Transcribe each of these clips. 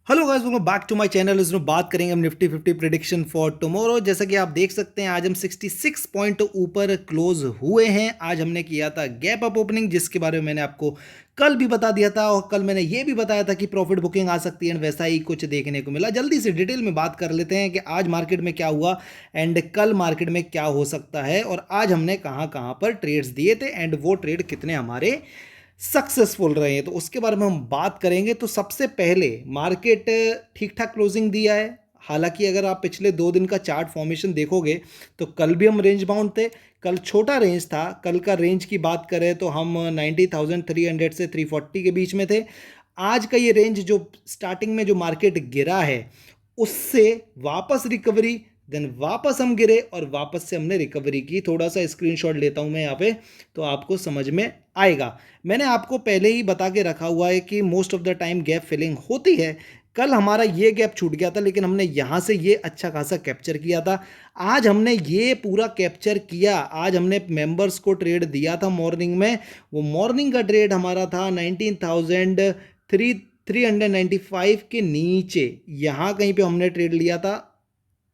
Hello guys, welcome back to my channel. इसमें बात करेंगे हम निफ्टी 50 प्रिडिक्शन फॉर टुमारो। जैसा कि आप देख सकते हैं, आज हम 66 पॉइंट ऊपर क्लोज हुए हैं। आज हमने किया था गैप अप ओपनिंग, जिसके बारे में मैंने आपको कल भी बता दिया था, और कल मैंने ये भी बताया था कि प्रॉफिट बुकिंग आ सकती है, वैसा ही कुछ देखने को मिला। जल्दी से डिटेल में बात कर लेते हैं कि आज मार्केट में क्या हुआ एंड कल मार्केट में क्या हो सकता है, और आज हमने कहाँ कहाँ पर ट्रेड्स दिए थे एंड वो ट्रेड कितने हमारे सक्सेसफुल रहे हैं, तो उसके बारे में हम बात करेंगे। तो सबसे पहले मार्केट ठीक ठाक क्लोजिंग दिया है। हालांकि अगर आप पिछले 2 दिन का चार्ट फॉर्मेशन देखोगे तो कल भी हम रेंज बाउंड थे। कल छोटा रेंज था। कल का रेंज की बात करें तो हम 90,300 से 340 के बीच में थे। आज का ये रेंज जो स्टार्टिंग में जो मार्केट गिरा है, उससे वापस रिकवरी, देन वापस हम गिरे और वापस से हमने रिकवरी की। थोड़ा सा स्क्रीनशॉट लेता हूं मैं यहाँ पे, तो आपको समझ में आएगा। मैंने आपको पहले ही बता के रखा हुआ है कि most of the time gap filling होती है। कल हमारा ये गैप छूट गया था, लेकिन हमने यहाँ से ये अच्छा खासा कैप्चर किया था। आज हमने ये पूरा कैप्चर किया। आज हमने मेंबर्स को ट्रेड दिया था मॉर्निंग में। वो मॉर्निंग का ट्रेड हमारा था 19,395 के नीचे, यहाँ कहीं पे हमने ट्रेड लिया था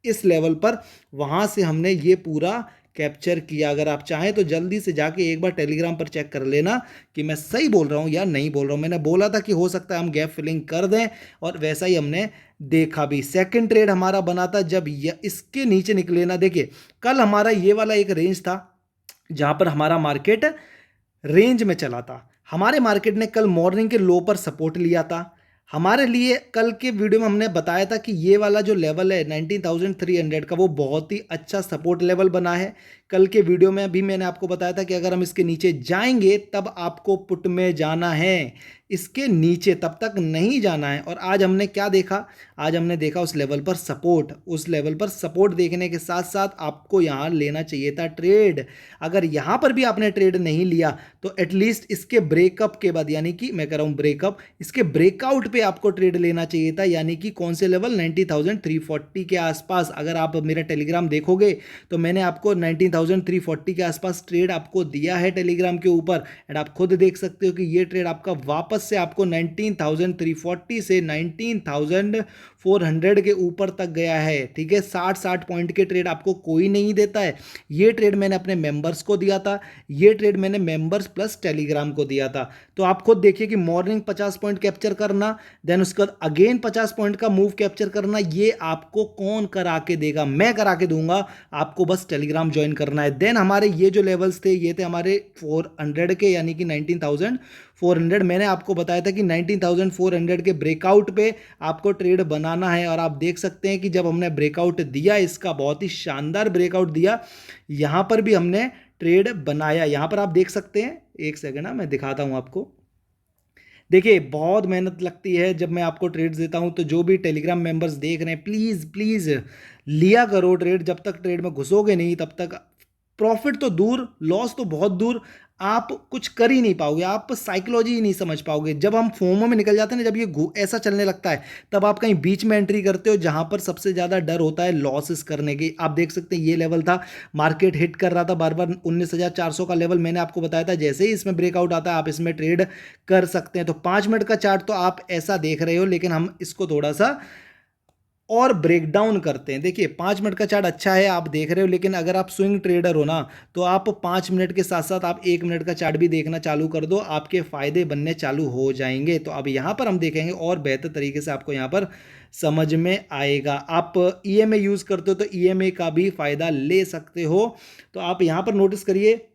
इस लेवल पर। वहाँ से हमने ये पूरा कैप्चर किया। अगर आप चाहें तो जल्दी से जाके एक बार टेलीग्राम पर चेक कर लेना कि मैं सही बोल रहा हूँ या नहीं बोल रहा हूँ। मैंने बोला था कि हो सकता है हम गैप फिलिंग कर दें, और वैसा ही हमने देखा भी। सेकंड ट्रेड हमारा बना था जब इसके नीचे निकले ना। देखिए, कल हमारा ये वाला एक रेंज था जहाँ पर हमारा मार्केट रेंज में चला था। हमारे मार्केट ने कल मॉर्निंग के लो पर सपोर्ट लिया था। हमारे लिए कल के वीडियो में हमने बताया था कि ये वाला जो लेवल है 19,300 का, वो बहुत ही अच्छा सपोर्ट लेवल बना है। कल के वीडियो में भी मैंने आपको बताया था कि अगर हम इसके नीचे जाएंगे तब आपको पुट में जाना है, इसके नीचे तब तक नहीं जाना है। और आज हमने क्या देखा? आज हमने देखा उस लेवल पर सपोर्ट। उस लेवल पर सपोर्ट देखने के साथ साथ आपको यहाँ लेना चाहिए था ट्रेड। अगर यहाँ पर भी आपने ट्रेड नहीं लिया तो एटलीस्ट इसके ब्रेकअप के बाद, यानी कि मैं कह रहा हूँ ब्रेकअप, इसके ब्रेकआउट पे आपको ट्रेड लेना चाहिए था। यानी कि कौन से लेवल? 90,340 के आसपास। अगर आप मेरा टेलीग्राम देखोगे तो मैंने आपको 90,340 के आसपास ट्रेड आपको दिया है टेलीग्राम के ऊपर, एंड आप खुद देख सकते हो कि ये ट्रेड आपका वापस से आपको 19,340 से 19,400 के ऊपर तक गया है। ठीक है, 60-60 पॉइंट के ट्रेड आपको कोई नहीं देता है। ये ट्रेड मैंने अपने मेंबर्स को दिया था। ये ट्रेड मैंने मेंबर्स प्लस टेलीग्राम को दिया था। तो आप खुद देखिए कि मॉर्निंग 50 पॉइंट कैप्चर करना, देन उसके बाद अगेन 50 पॉइंट का मूव कैप्चर करना, ये आपको कौन करा के देगा? मैं करा के दूंगा। आपको बस टेलीग्राम ज्वाइन करना है। देन हमारे ये जो लेवल्स थे, ये थे हमारे 400 के, यानी कि 19,400। मैंने आपको बताया था कि 19,400 के ब्रेकआउट पे आपको ट्रेड बनाना है, और आप देख सकते हैं कि जब हमने ब्रेकआउट दिया, इसका बहुत ही शानदार ब्रेकआउट दिया, यहां पर भी हमने ट्रेड बनाया। यहां पर आप देख सकते हैं, एक सेकंड ना, मैं दिखाता हूं आपको। देखिए, बहुत मेहनत लगती है जब मैं आपको ट्रेड्स देता हूं, तो जो भी टेलीग्राम मेंबर्स देख रहे हैं, प्लीज़ प्लीज़ लिया करो ट्रेड। जब तक ट्रेड में घुसोगे नहीं तब तक प्रॉफिट तो दूर, लॉस तो बहुत दूर, आप कुछ कर ही नहीं पाओगे। आप साइकोलॉजी ही नहीं समझ पाओगे। जब हम फोमो में निकल जाते हैं ना, जब ये ऐसा चलने लगता है, तब आप कहीं बीच में एंट्री करते हो जहां पर सबसे ज़्यादा डर होता है लॉसेस करने की। आप देख सकते हैं ये लेवल था, मार्केट हिट कर रहा था बार बार 19,400 का लेवल। मैंने आपको बताया था जैसे ही इसमें ब्रेकआउट आता है आप इसमें ट्रेड कर सकते हैं। तो 5 मिनट का चार्ट तो आप ऐसा देख रहे हो, लेकिन हम इसको थोड़ा सा और ब्रेक डाउन करते हैं। देखिए, 5 मिनट का चार्ट अच्छा है, आप देख रहे हो, लेकिन अगर आप स्विंग ट्रेडर हो ना, तो आप 5 मिनट के साथ साथ आप 1 मिनट का चार्ट भी देखना चालू कर दो, आपके फायदे बनने चालू हो जाएंगे। तो अब यहाँ पर हम देखेंगे और बेहतर तरीके से आपको यहाँ पर समझ में आएगा। आप ईएमए यूज़ करते हो तो ईएमए का भी फायदा ले सकते हो। तो आप यहाँ पर नोटिस करिए,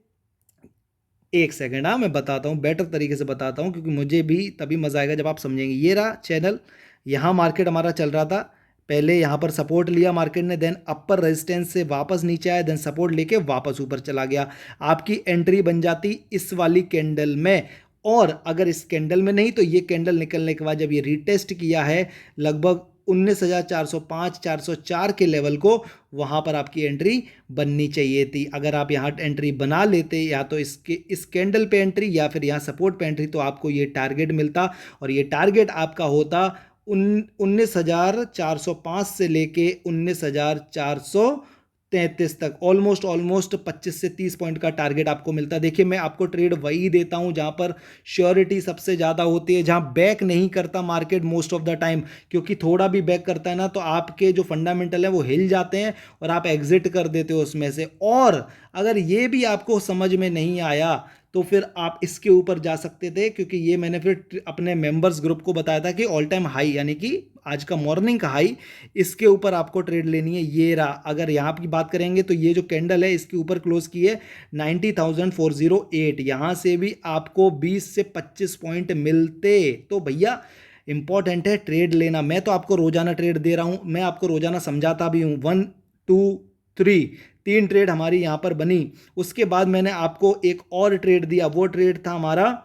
एक सेकेंड, हाँ मैं बताता हूँ, बेटर तरीके से बताता हूँ, क्योंकि मुझे भी तभी मजा आएगा जब आप समझेंगे। ये रहा चैनल, यहाँ मार्केट हमारा चल रहा था। पहले यहाँ पर सपोर्ट लिया मार्केट ने, देन अपर रेजिस्टेंस से वापस नीचे आया, देन सपोर्ट लेके वापस ऊपर चला गया। आपकी एंट्री बन जाती इस वाली कैंडल में, और अगर इस कैंडल में नहीं तो ये कैंडल निकलने के बाद जब ये रीटेस्ट किया है लगभग 19,405 404 के लेवल को, वहां पर आपकी एंट्री बननी चाहिए थी। अगर आप यहाँ एंट्री बना लेते, या तो इसके इस कैंडल पे एंट्री या फिर यहाँ सपोर्ट पे एंट्री, तो आपको ये टारगेट मिलता, और ये टारगेट आपका होता 19,405 से लेके 19,400 33 तक, ऑलमोस्ट ऑलमोस्ट 25 से 30 पॉइंट का टारगेट आपको मिलता है। देखिए मैं आपको ट्रेड वही देता हूं जहां पर श्योरिटी सबसे ज़्यादा होती है, जहां बैक नहीं करता market most of the time, क्योंकि थोड़ा भी बैक करता है ना तो आपके जो फंडामेंटल है वो हिल जाते हैं और आप एग्जिट कर देते हो उसमें से। और अगर ये भी आपको समझ में नहीं आया तो फिर आप इसके ऊपर जा सकते थे, क्योंकि ये मैंने फिर अपने मेंबर्स ग्रुप को बताया था कि ऑल टाइम हाई यानी कि आज का मॉर्निंग का हाई, इसके ऊपर आपको ट्रेड लेनी है। ये रहा, अगर यहाँ की बात करेंगे तो ये जो कैंडल है इसके ऊपर क्लोज की है 90,408, यहाँ से भी आपको 20 से 25 पॉइंट मिलते तो भैया इंपॉर्टेंट है ट्रेड लेना। मैं तो आपको रोजाना ट्रेड दे रहा हूँ, मैं आपको रोजाना समझाता भी हूँ। 1 2 3 3 ट्रेड हमारी यहाँ पर बनी। उसके बाद मैंने आपको एक और ट्रेड दिया, वो ट्रेड था हमारा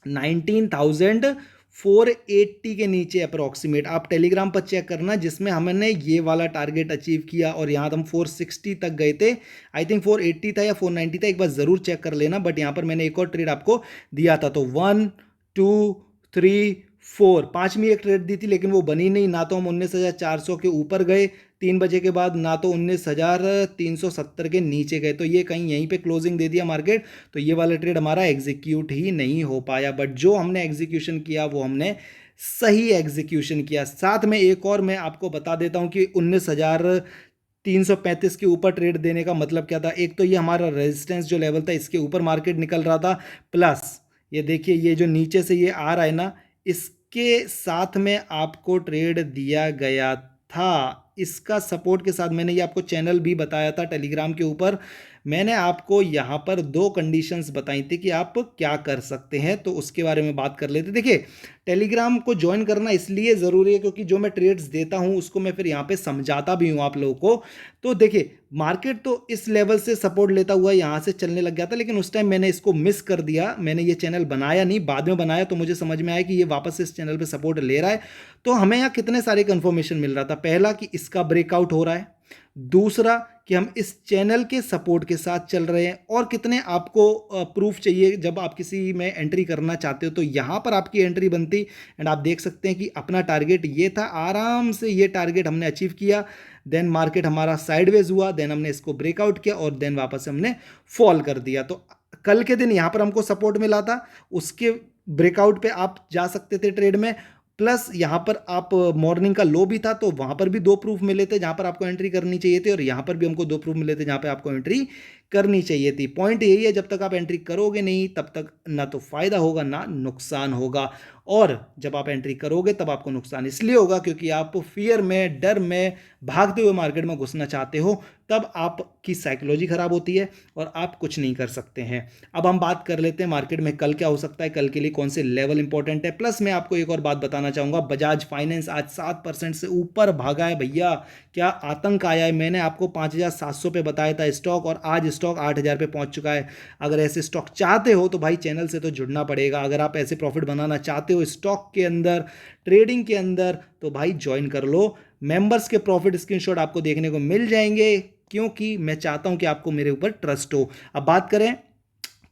19,480 के नीचे अप्रोक्सीमेट। आप टेलीग्राम पर चेक करना, जिसमें हमने ये वाला टारगेट अचीव किया और यहाँ हम 460 तक गए थे। आई थिंक 480 था या 490 था, एक बार ज़रूर चेक कर लेना। बट यहाँ पर मैंने एक और ट्रेड आपको दिया था। तो 1 2 3 4 पांचवी एक ट्रेड दी थी, लेकिन वो बनी नहीं। ना तो हम 19,400 के ऊपर गए 3 बजे के बाद, ना तो 19,370 के नीचे गए। तो ये कहीं यहीं पे क्लोजिंग दे दिया मार्केट। तो ये वाला ट्रेड हमारा एग्जीक्यूट ही नहीं हो पाया। बट जो हमने एग्जीक्यूशन किया वो हमने सही एग्जीक्यूशन किया। साथ में एक और मैं आपको बता देता हूं कि 19,335 के ऊपर ट्रेड देने का मतलब क्या था। एक तो ये हमारा रेजिस्टेंस जो लेवल था इसके ऊपर मार्केट निकल रहा था, प्लस ये देखिए ये जो नीचे से ये आ रहा है ना, इसके साथ में आपको ट्रेड दिया गया था। इसका सपोर्ट के साथ मैंने ये आपको चैनल भी बताया था टेलीग्राम के ऊपर। मैंने आपको यहाँ पर 2 कंडीशंस बताई थी कि आप क्या कर सकते हैं, तो उसके बारे में बात कर लेते। देखिए टेलीग्राम को ज्वाइन करना इसलिए ज़रूरी है क्योंकि जो मैं ट्रेड्स देता हूँ उसको मैं फिर यहाँ पे समझाता भी हूँ आप लोगों को। तो देखिए मार्केट तो इस लेवल से सपोर्ट लेता हुआ यहाँ से चलने लग गया था, लेकिन उस टाइम मैंने इसको मिस कर दिया। मैंने ये चैनल बनाया नहीं, बाद में बनाया तो मुझे समझ में आया कि ये वापस इस चैनल पे सपोर्ट ले रहा है। तो हमें यहाँ कितने सारे कंफर्मेशन मिल रहा था। पहला कि इसका ब्रेकआउट हो रहा है, दूसरा कि हम इस चैनल के सपोर्ट के साथ चल रहे हैं, और कितने आपको प्रूफ चाहिए जब आप किसी में एंट्री करना चाहते हो। तो यहाँ पर आपकी एंट्री बनती, एंड आप देख सकते हैं कि अपना टारगेट ये था, आराम से ये टारगेट हमने अचीव किया। देन मार्केट हमारा साइडवेज हुआ, देन हमने इसको ब्रेकआउट किया और देन वापस हमने फॉल कर दिया। तो कल के दिन यहाँ पर हमको सपोर्ट मिला था, उसके ब्रेकआउट पे आप जा सकते थे ट्रेड में। प्लस यहाँ पर आप मॉर्निंग का लो भी था तो वहाँ पर भी 2 प्रूफ मिले थे जहाँ पर आपको एंट्री करनी चाहिए थी, और यहाँ पर भी हमको 2 प्रूफ मिले थे जहाँ पे आपको एंट्री करनी चाहिए थी। पॉइंट यही है, जब तक आप एंट्री करोगे नहीं तब तक ना तो फायदा होगा ना नुकसान होगा, और जब आप एंट्री करोगे तब आपको नुकसान इसलिए होगा क्योंकि आप फियर में, डर में भागते हुए मार्केट में घुसना चाहते हो, तब आपकी साइकोलॉजी खराब होती है और आप कुछ नहीं कर सकते हैं। अब हम बात कर लेते हैं मार्केट में कल क्या हो सकता है, कल के लिए कौन से लेवल इंपॉर्टेंट है। प्लस मैं आपको एक और बात बताना चाहूंगा, बजाज फाइनेंस आज 7% से ऊपर भागा है भैया, क्या आतंक आया है। मैंने आपको 5,700 पे बताया था स्टॉक, और आज स्टॉक 8,000 पे पहुंच चुका है। अगर ऐसे स्टॉक चाहते हो तो भाई चैनल से तो जुड़ना पड़ेगा। अगर आप ऐसे प्रॉफिट बनाना चाहते हो स्टॉक के अंदर, ट्रेडिंग के अंदर, तो भाई ज्वाइन कर लो। मेंबर्स के प्रॉफिट स्क्रीनशॉट आपको देखने को मिल जाएंगे, क्योंकि मैं चाहता हूं कि आपको मेरे ऊपर ट्रस्ट हो। अब बात करें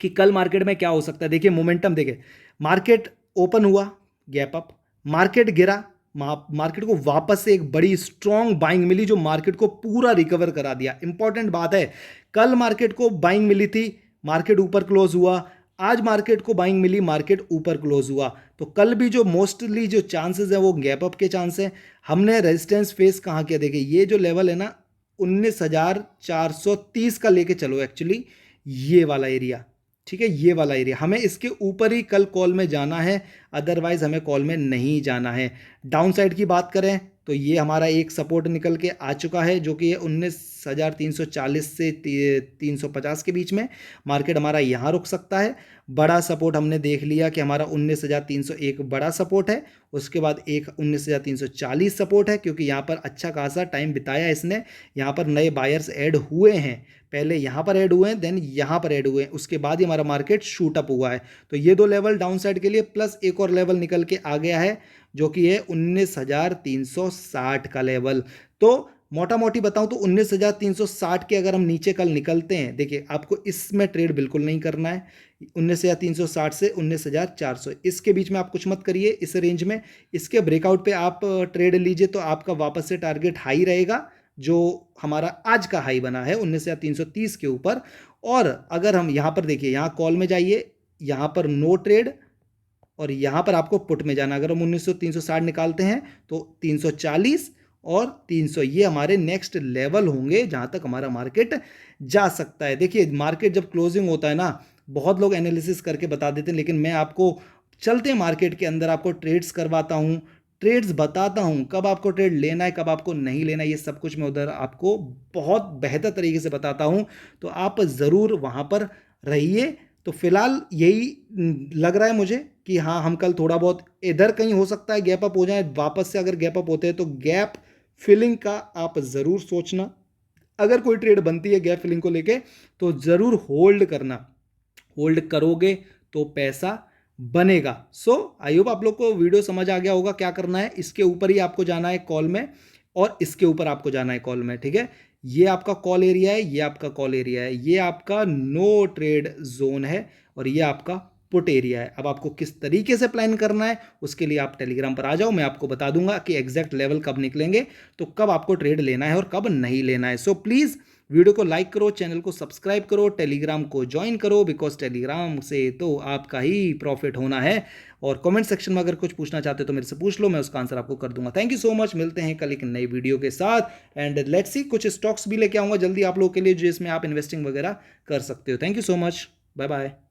कि कल मार्केट में क्या हो सकता है। देखिए मोमेंटम, देखिए मार्केट ओपन हुआ, गैप अप, मार्केट गिरा, मार्केट को वापस से एक बड़ी स्ट्रॉन्ग बाइंग मिली जो मार्केट को पूरा रिकवर करा दिया। इंपॉर्टेंट बात है, कल मार्केट को बाइंग मिली थी, मार्केट ऊपर क्लोज हुआ। आज मार्केट को बाइंग मिली, मार्केट ऊपर क्लोज हुआ। तो कल भी जो मोस्टली जो चांसेस है वो गैप अप के चांस है। हमने रेजिस्टेंस फेस कहाँ किया, देखिए ये जो लेवल है ना 19,430 का लेके चलो, एक्चुअली ये वाला एरिया, ठीक है, ये वाला एरिया हमें इसके ऊपर ही कल कॉल में जाना है, अदरवाइज हमें कॉल में नहीं जाना है। डाउन साइड की बात करें तो ये हमारा एक सपोर्ट निकल के आ चुका है जो कि ये 19,340 से 350 के बीच में मार्केट हमारा यहाँ रुक सकता है। बड़ा सपोर्ट हमने देख लिया कि हमारा 19,301 बड़ा सपोर्ट है, उसके बाद एक 19,340 सपोर्ट है, क्योंकि यहाँ पर अच्छा खासा टाइम बिताया इसने। यहाँ पर नए बायर्स ऐड हुए हैं, पहले यहाँ पर ऐड हुए हैं, देन यहाँ पर ऐड हुए हैं, उसके बाद ही हमारा मार्केट शूट अप हुआ है। तो ये 2 लेवल डाउन साइड के लिए, प्लस एक और लेवल निकल के आ गया है जो कि है 19,360 का लेवल। तो मोटा मोटी बताऊं तो 19,360 के अगर हम नीचे कल निकलते हैं, देखिए आपको इसमें ट्रेड बिल्कुल नहीं करना है। 19,360 से 19,400 इसके बीच में आप कुछ मत करिए, इस रेंज में। इसके ब्रेकआउट पे आप ट्रेड लीजिए तो आपका वापस से टारगेट हाई रहेगा, जो हमारा आज का हाई बना है 19,330 के ऊपर। और अगर हम यहाँ पर देखिए, यहाँ कॉल में जाइए, यहाँ पर नो ट्रेड, और यहाँ पर आपको पुट में जाना। अगर हम 19,360 निकालते हैं तो 340 और 300 ये हमारे नेक्स्ट लेवल होंगे जहाँ तक हमारा मार्केट जा सकता है। देखिए मार्केट जब क्लोजिंग होता है ना, बहुत लोग एनालिसिस करके बता देते हैं, लेकिन मैं आपको चलते मार्केट के अंदर आपको ट्रेड्स करवाता हूँ, ट्रेड्स बताता हूँ, कब आपको ट्रेड लेना है कब आपको नहीं लेना है, ये सब कुछ मैं उधर आपको बहुत बेहतर तरीके से बताता हूँ। तो आप ज़रूर वहाँ पर रहिए। तो फिलहाल यही लग रहा है मुझे कि हाँ, हम कल थोड़ा बहुत इधर कहीं हो सकता है गैप अप हो जाए वापस से। अगर गैप अप होते हैं तो गैप फिलिंग का आप ज़रूर सोचना। अगर कोई ट्रेड बनती है गैप फिलिंग को लेके तो ज़रूर होल्ड करना, होल्ड करोगे तो पैसा बनेगा। सो आई होप आप लोग को वीडियो समझ आ गया होगा क्या करना है। इसके ऊपर ही आपको जाना है कॉल में, और इसके ऊपर आपको जाना है कॉल में, ठीक है। ये आपका कॉल एरिया है, ये आपका कॉल एरिया है, ये आपका नो ट्रेड जोन है, और ये आपका पुट एरिया है। अब आपको किस तरीके से प्लान करना है उसके लिए आप टेलीग्राम पर आ जाओ, मैं आपको बता दूंगा कि एग्जैक्ट लेवल कब निकलेंगे, तो कब आपको ट्रेड लेना है और कब नहीं लेना है। सो प्लीज़ वीडियो को लाइक करो, चैनल को सब्सक्राइब करो, टेलीग्राम को ज्वाइन करो, बिकॉज टेलीग्राम से तो आपका ही प्रॉफिट होना है। और कमेंट सेक्शन में अगर कुछ पूछना चाहते हो तो मेरे से पूछ लो, मैं उसका आंसर आपको कर दूंगा। थैंक यू सो मच, मिलते हैं कल एक नई वीडियो के साथ। एंड लेट्स सी, कुछ स्टॉक्स भी लेके आऊंगा जल्दी आप लोगों के लिए जिसमें आप इन्वेस्टिंग वगैरह कर सकते हो। Thank you so much, bye bye.